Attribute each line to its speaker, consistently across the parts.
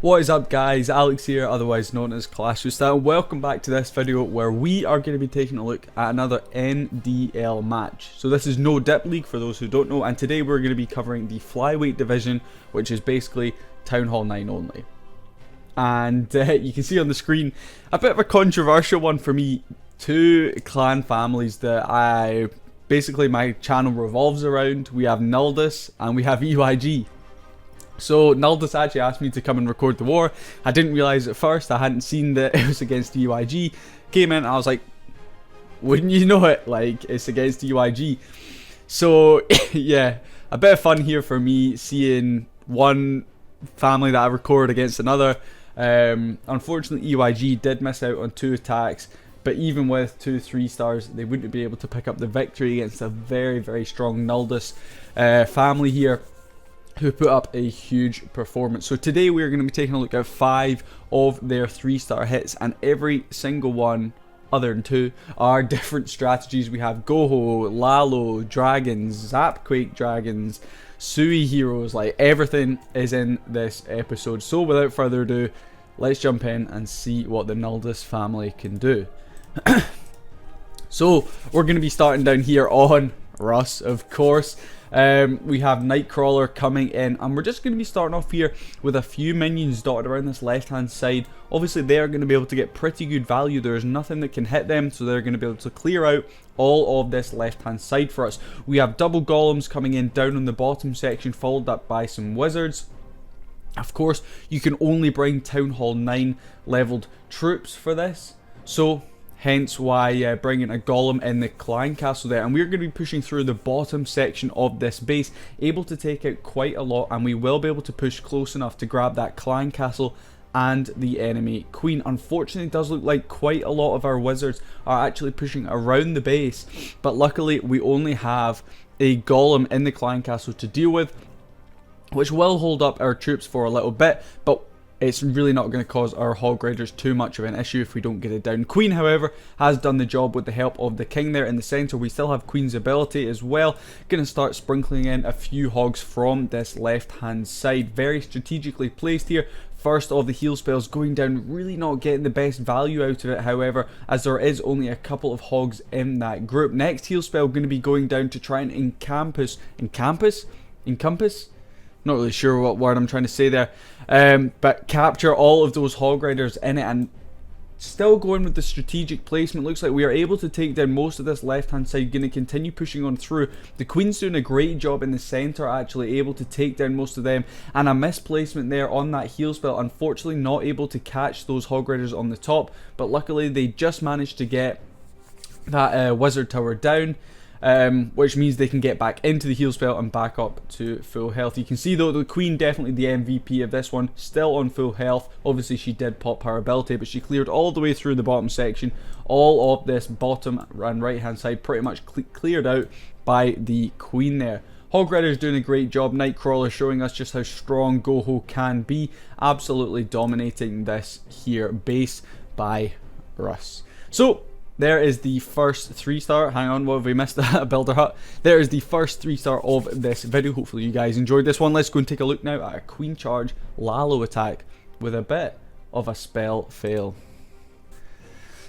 Speaker 1: What is up guys, Alex here, otherwise known as Clash with Style. Welcome back to this video where we are going to be taking a look at another NDL match. So this is No Dip League for those who don't know, and today we're going to be covering the Flyweight Division, which is basically Town Hall 9 only. And you can see on the screen, a bit of a controversial one for me. Two clan families that basically my channel revolves around. We have Nulldus and we have EYG. So Nulldus actually asked me to come and record the war. I didn't realise at first, I hadn't seen that it was against EYG. Came in and I was like, wouldn't you know it, like it's against EYG. So yeah, a bit of fun here for me seeing one family that I record against another. Unfortunately EYG did miss out on 2 attacks, but even with 2 3-stars they wouldn't be able to pick up the victory against a very strong Nulldus family here, who put up a huge performance. So today we are going to be taking a look at 5 of their 3-star hits, and every single one, other than 2, are different strategies. We have Goho, Lalo, Dragons, Zapquake Dragons, Sui Heroes, like everything is in this episode. So without further ado, let's jump in and see what the Nulldus family can do. So we're going to be starting down here on Russ, of course. We have Nightcrawler coming in, and we're just going to be starting off here with a few minions dotted around this left hand side. Obviously they are going to be able to get pretty good value. There's nothing that can hit them, so they're going to be able to clear out all of this left hand side for us. We have double golems coming in down on the bottom section, followed up by some wizards. Of course you can only bring Town Hall 9 leveled troops for this, so hence why bringing a golem in the clan castle there. And we're going to be pushing through the bottom section of this base, able to take out quite a lot, and we will be able to push close enough to grab that clan castle and the enemy queen. Unfortunately, it does look like quite a lot of our wizards are actually pushing around the base, but luckily we only have a golem in the clan castle to deal with, which will hold up our troops for a little bit, but it's really not going to cause our Hog Riders too much of an issue if we don't get it down. Queen, however, has done the job with the help of the king there in the centre. We still have Queen's ability as well. Going to start sprinkling in a few hogs from this left hand side. Very strategically placed here. First of the heal spells going down, really not getting the best value out of it, however, as there is only a couple of hogs in that group. Next heal spell going to be going down to try and encompass? Not really sure what word I'm trying to say there, but capture all of those Hog Riders in it. And still going with the strategic placement, looks like we are able to take down most of this left hand side. Going to continue pushing on through. The Queen's doing a great job in the centre, actually able to take down most of them, and a misplacement there on that heal spell, unfortunately not able to catch those Hog Riders on the top, but luckily they just managed to get that wizard tower down. Which means they can get back into the heal spell and back up to full health. You can see though the Queen definitely the MVP of this one, still on full health. Obviously she did pop her ability, but she cleared all the way through the bottom section. All of this bottom and right hand side pretty much cleared out by the Queen there. Hog Rider's doing a great job. Nightcrawler showing us just how strong Goho can be. Absolutely dominating this here base by Russ. So there is the first 3-star. Hang on, what have we missed? A builder hut. There is the first 3-star of this video. Hopefully you guys enjoyed this one. Let's go and take a look now at a Queen Charge Lalo attack with a bit of a spell fail.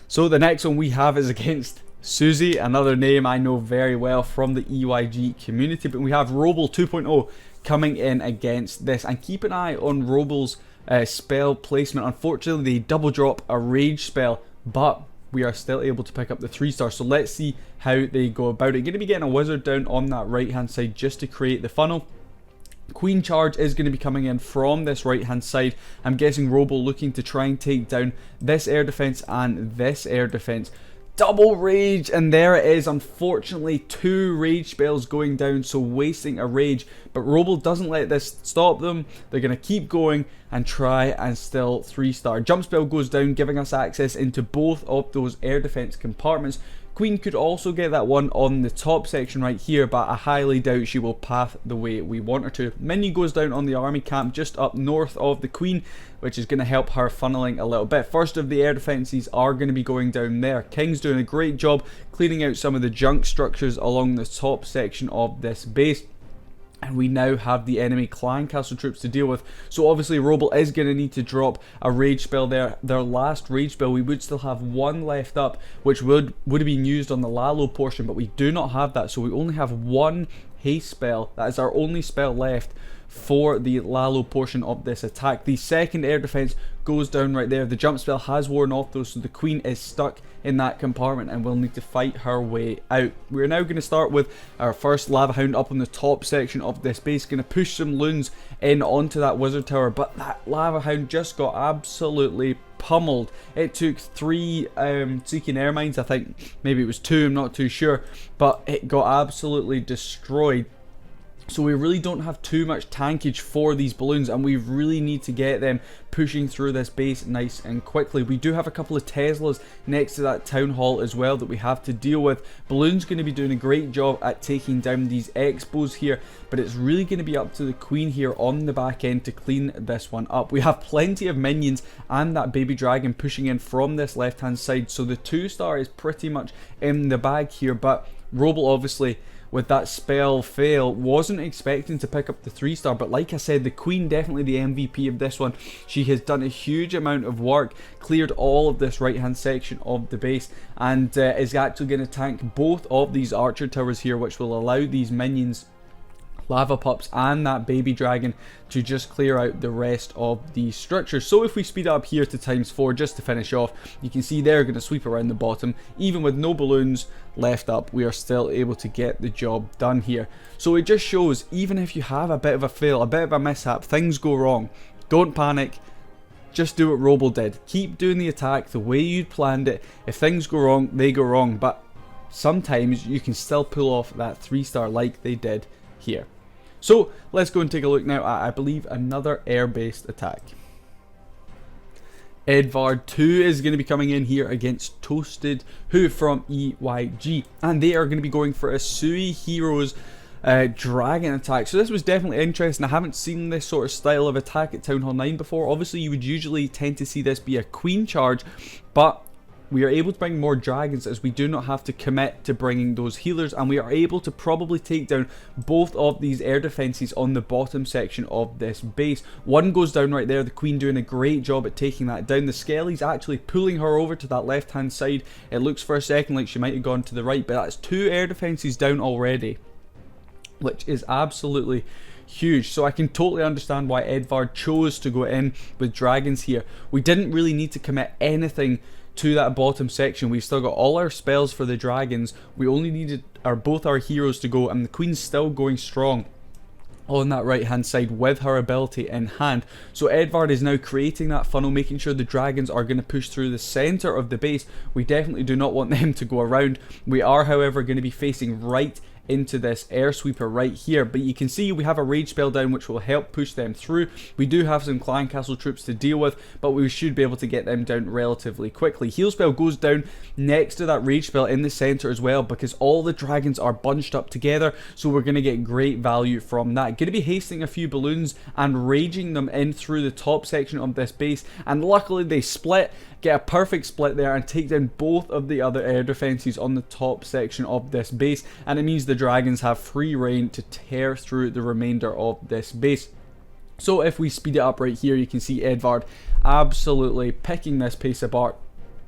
Speaker 1: So the next one we have is against Susie, another name I know very well from the EYG community. But we have Roble 2.0 coming in against this. And keep an eye on Roble's spell placement. Unfortunately, they double drop a rage spell, but we are still able to pick up the 3-star. So let's see how they go about it. Going to be getting a wizard down on that right hand side just to create the funnel. Queen Charge is going to be coming in from this right hand side. I'm guessing Roble looking to try and take down this air defense and this air defense. Double rage, and there it is. Unfortunately 2 rage spells going down, so wasting a rage, but Roble doesn't let this stop them. They're going to keep going and try and still 3-star. Jump spell goes down, giving us access into both of those air defense compartments. Queen could also get that one on the top section right here, but I highly doubt she will path the way we want her to. Minion goes down on the army camp just up north of the Queen, which is going to help her funneling a little bit. First of the air defenses are going to be going down there. King's doing a great job cleaning out some of the junk structures along the top section of this base. And we now have the enemy clan castle troops to deal with. So obviously Roble is going to need to drop a rage spell there. Their last rage spell, we would still have one left up, which would have been used on the Lalo portion, but we do not have that. So we only have one haste spell. That is our only spell left for the Lalo portion of this attack. The second air defense goes down right there. The jump spell has worn off though, so the queen is stuck in that compartment and will need to fight her way out. We're now going to start with our first lava hound up on the top section of this base, going to push some loons in onto that wizard tower, but that lava hound just got absolutely pummeled. It took 3 seeking air mines, I think maybe it was 2, I'm not too sure, but it got absolutely destroyed. So we really don't have too much tankage for these balloons, and we really need to get them pushing through this base nice and quickly. We do have a couple of Teslas next to that town hall as well that we have to deal with. Balloon's going to be doing a great job at taking down these expos here, but it's really going to be up to the queen here on the back end to clean this one up. We have plenty of minions and that baby dragon pushing in from this left hand side, so the 2-star is pretty much in the bag here, but Roble obviously with that spell fail wasn't expecting to pick up the 3-star, but like I said, the queen definitely the MVP of this one. She has done a huge amount of work, cleared all of this right hand section of the base, and is actually going to tank both of these archer towers here, which will allow these minions, lava pups and that baby dragon, to just clear out the rest of the structures. So if we speed up here to ×4 just to finish off, you can see they're going to sweep around the bottom. Even with no balloons left up, we are still able to get the job done here. So it just shows, even if you have a bit of a fail, a bit of a mishap, things go wrong, don't panic. Just do what Roble did. Keep doing the attack the way you'd planned it. If things go wrong, they go wrong, but sometimes you can still pull off that 3-star like they did here. So let's go and take a look now at, I believe, another air-based attack. Edvard 2 is going to be coming in here against Toasted Who from EYG, and they are going to be going for a Sui Heroes dragon attack. So this was definitely interesting. I haven't seen this sort of style of attack at Town Hall 9 before. Obviously you would usually tend to see this be a queen charge, but we are able to bring more dragons as we do not have to commit to bringing those healers, and we are able to probably take down both of these air defenses on the bottom section of this base. One goes down right there, the queen doing a great job at taking that down. The Skelly's actually pulling her over to that left hand side. It looks for a second like she might have gone to the right, but that's 2 air defenses down already, which is absolutely huge. So I can totally understand why Edvard chose to go in with dragons here. We didn't really need to commit anything to that bottom section. We've still got all our spells for the dragons. We only needed both our heroes to go, and the queen's still going strong on that right hand side with her ability in hand. So Edvard is now creating that funnel, making sure the dragons are going to push through the center of the base. We definitely do not want them to go around. We are, however, going to be facing right into this air sweeper right here, but you can see we have a rage spell down which will help push them through. We do have some clan castle troops to deal with, but we should be able to get them down relatively quickly. Heal spell goes down next to that rage spell in the center as well, because all the dragons are bunched up together, so we're going to get great value from that. Going to be hasting a few balloons and raging them in through the top section of this base, and luckily they split, get a perfect split there and take down both of the other air defenses on the top section of this base, and it means the dragons have free reign to tear through the remainder of this base. So if we speed it up right here, you can see Edvard absolutely picking this pace apart,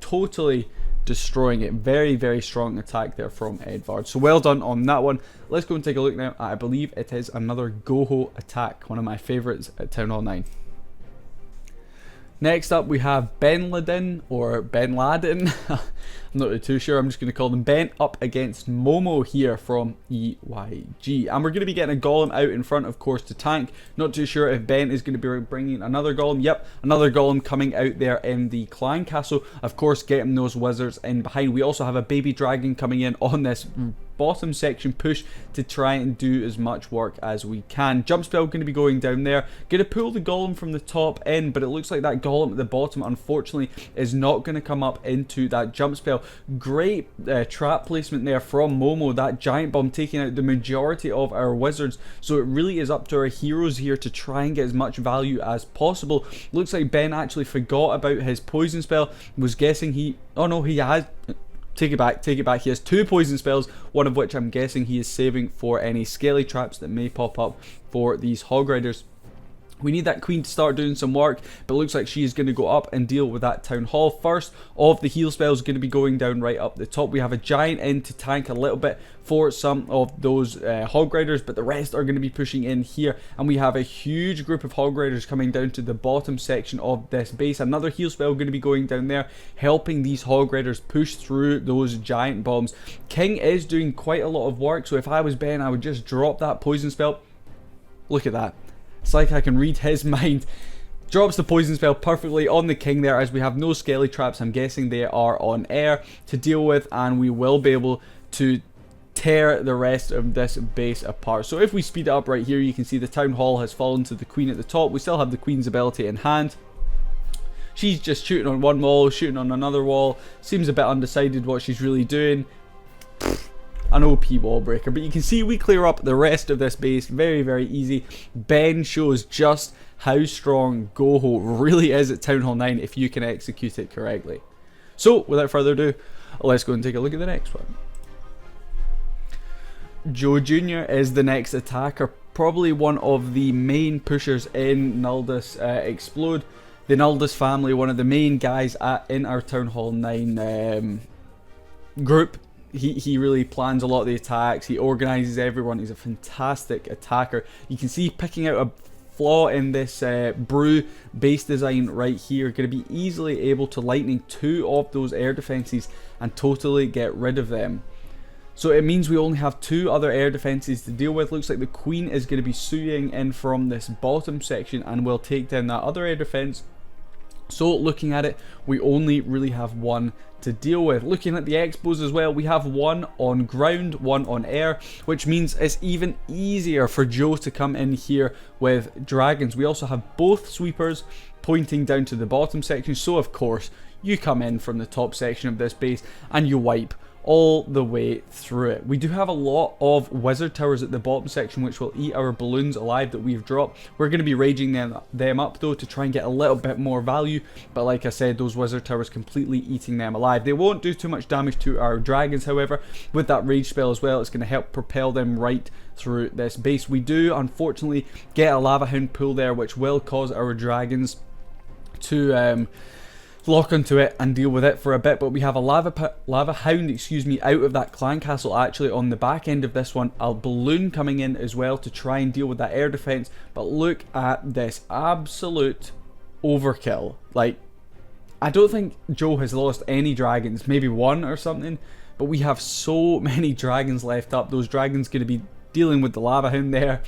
Speaker 1: totally destroying it. Very, very strong attack there from Edvard. So well done on that one. Let's go and take a look now at, I believe it is another Goho attack, one of my favourites at Town Hall 9. Next up we have Ben Laden, or Ben Laden, I'm not really too sure, I'm just going to call them Ben, up against Momo here from EYG. And we're going to be getting a golem out in front, of course, to tank. Not too sure if Ben is going to be bringing another golem. Yep, another golem coming out there in the clan castle, of course getting those wizards in behind. We also have a baby dragon coming in on this bottom section push to try and do as much work as we can. Jump spell going to be going down there, going to pull the golem from the top in, but it looks like that golem at the bottom unfortunately is not going to come up into that jump spell. Great trap placement there from Momo, that giant bomb taking out the majority of our wizards, so it really is up to our heroes here to try and get as much value as possible. Looks like Ben actually forgot about his poison spell, was guessing he, oh no, he has, take it back, take it back. He has 2 poison spells, one of which I'm guessing he is saving for any scaly traps that may pop up for these Hog Riders. We need that queen to start doing some work, but it looks like she is going to go up and deal with that town hall. First of the heal spells going to be going down right up the top. We have a giant in to tank a little bit for some of those Hog Riders, but the rest are going to be pushing in here, and we have a huge group of Hog Riders coming down to the bottom section of this base. Another heal spell going to be going down there, helping these Hog Riders push through those giant bombs. King is doing quite a lot of work, so if I was Ben, I would just drop that poison spell. Look at that. It's like I can read his mind. Drops the poison spell perfectly on the king there, as we have no skelly traps. I'm guessing they are on air to deal with, and we will be able to tear the rest of this base apart. So if we speed it up right here, you can see the town hall has fallen to the queen at the top. We still have the queen's ability in hand. She's just shooting on one wall, shooting on another wall. Seems a bit undecided what she's really doing. An OP wall breaker, but you can see we clear up the rest of this base very, very easy. Ben shows just how strong Goho really is at Town Hall 9 if you can execute it correctly. So without further ado, let's go and take a look at the next one. Joe Jr. is the next attacker, probably one of the main pushers in Nulldus Explode. The Nulldus family, one of the main guys in our Town Hall 9 group. He really plans a lot of the attacks. He organizes everyone. He's a fantastic attacker. You can see picking out a flaw in this brew base design right here. Going to be easily able to lightning 2 of those air defenses and totally get rid of them. So it means we only have 2 other air defenses to deal with. Looks like the queen is going to be suying in from this bottom section and will take down that other air defense. So looking at it, we only really have 1 to deal with. Looking at the expos as well, we have 1 on ground, 1 on air, which means it's even easier for Joe to come in here with dragons. We also have both sweepers pointing down to the bottom section, so of course you come in from the top section of this base and you wipe all the way through it. We do have a lot of wizard towers at the bottom section which will eat our balloons alive that we've dropped. We're going to be raging them up though to try and get a little bit more value, but like I said, those wizard towers completely eating them alive. They won't do too much damage to our dragons, however. With that rage spell as well, it's going to help propel them right through this base. We do unfortunately get a lava hound pull there, which will cause our dragons to lock onto it and deal with it for a bit, but we have a lava hound, excuse me, out of that clan castle actually on the back end of this one. A balloon coming in as well to try and deal with that air defense, but look at this absolute overkill. Like, I don't think Joe has lost any dragons, maybe 1 or something, but we have so many dragons left up. Those dragons going to be dealing with the lava hound there,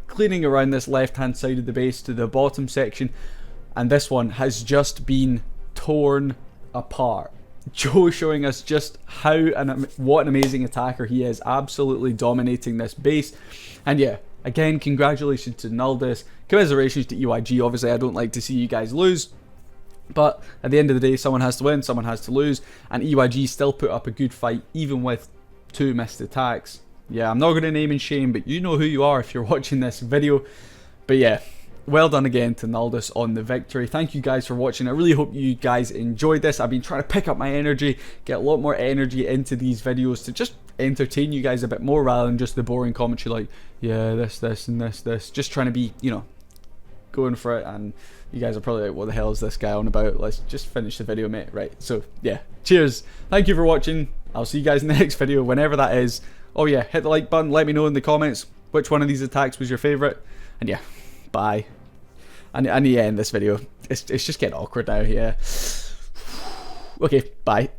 Speaker 1: cleaning around this left hand side of the base to the bottom section, and this one has just been torn apart. Joe showing us just what an amazing attacker he is, absolutely dominating this base. And yeah, again, congratulations to Nulldus, commiserations to EYG. Obviously I don't like to see you guys lose, but at the end of the day, someone has to win, someone has to lose, and EYG still put up a good fight even with 2 missed attacks. Yeah, I'm not going to name and shame, but you know who you are if you're watching this video. But yeah, well done again to Nulldus on the victory. Thank you guys for watching. I really hope you guys enjoyed this. I've been trying to pick up my energy, get a lot more energy into these videos to just entertain you guys a bit more rather than just the boring commentary like, yeah, this, and this. Just trying to be, you know, going for it, and you guys are probably like, what the hell is this guy on about? Let's just finish the video, mate. Right, so yeah, cheers. Thank you for watching. I'll see you guys in the next video, whenever that is. Oh yeah, hit the like button, let me know in the comments which one of these attacks was your favourite, and yeah, bye. And yeah, in this video, it's just getting awkward now, yeah. Okay, bye.